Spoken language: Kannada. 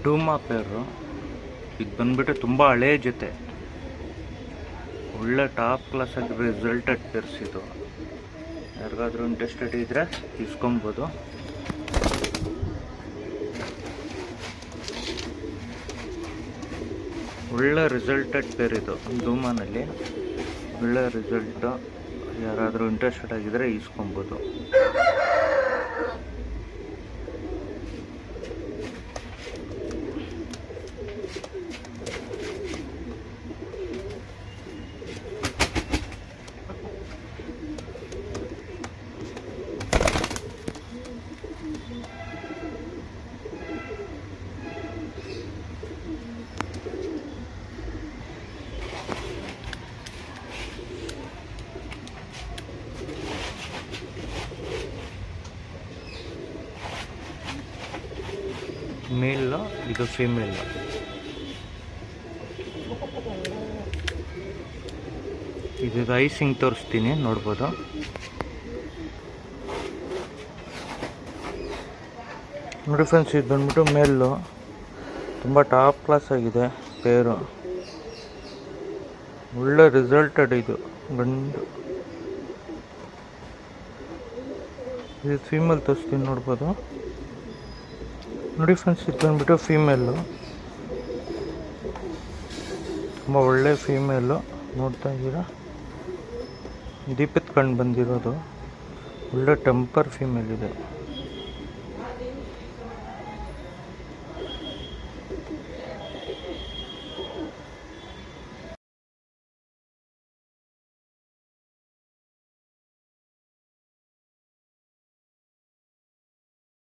ಡೂಮಾ ಪೇರು. ಇದು ಬಂದ್ಬಿಟ್ಟು ತುಂಬ ಹಳೇ ಜೊತೆ, ಒಳ್ಳೆ ಟಾಪ್ ಕ್ಲಾಸ್ ಆಗಿ ರಿಸಲ್ಟೆಡ್ ಪೇರ್ಸ್ ಇದು. ಯಾರಿಗಾದ್ರೂ ಇಂಟ್ರೆಸ್ಟೆಡ್ ಇದ್ದರೆ ಇಸ್ಕೊಬೋದು. ಒಳ್ಳೆ ರಿಸಲ್ಟೆಡ್ ಪೇರ್ ಇದು. ಡೂಮಾನಲ್ಲಿ ಒಳ್ಳೆ ರಿಸಲ್ಟು. ಯಾರಾದರೂ ಇಂಟ್ರೆಸ್ಟೆಡ್ ಆಗಿದ್ದರೆ ಇಸ್ಕೊಬೋದು. ಮೇಲು, ಇದು ಫೀಮೇಲು. ಇದು ಐಸಿಂಗ್ ತೋರಿಸ್ತೀನಿ, ನೋಡ್ಬೋದು. ನೋಡಿ ಫ್ರೆಂಡ್ಸ್, ಇದು ಬಂದ್ಬಿಟ್ಟು ಮೇಲು. ತುಂಬ ಟಾಪ್ ಕ್ಲಾಸ್ ಆಗಿದೆ ಪೇರು. ಒಳ್ಳೆ ರಿಸಲ್ಟೆಡ್ ಇದು ಗಂಡು. ಇದು ಫೀಮೇಲ್ ತೋರಿಸ್ತೀನಿ, ನೋಡ್ಬೋದು. ನೋಡಿ ಫ್ರೆಂಡ್ಸ್, ಇದು ಬಂದ್ಬಿಟ್ಟು ಫೀಮೇಲು. ತುಂಬ ಒಳ್ಳೆ ಫೀಮೇಲು. ನೋಡ್ತಾ ಇದ್ದೀರಾ, ದೀಪದ ಕಣ್ಣು ಬಂದಿರೋದು. ಒಳ್ಳೆ ಟೆಂಪರ್ ಫೀಮೇಲ್ ಇದೆ.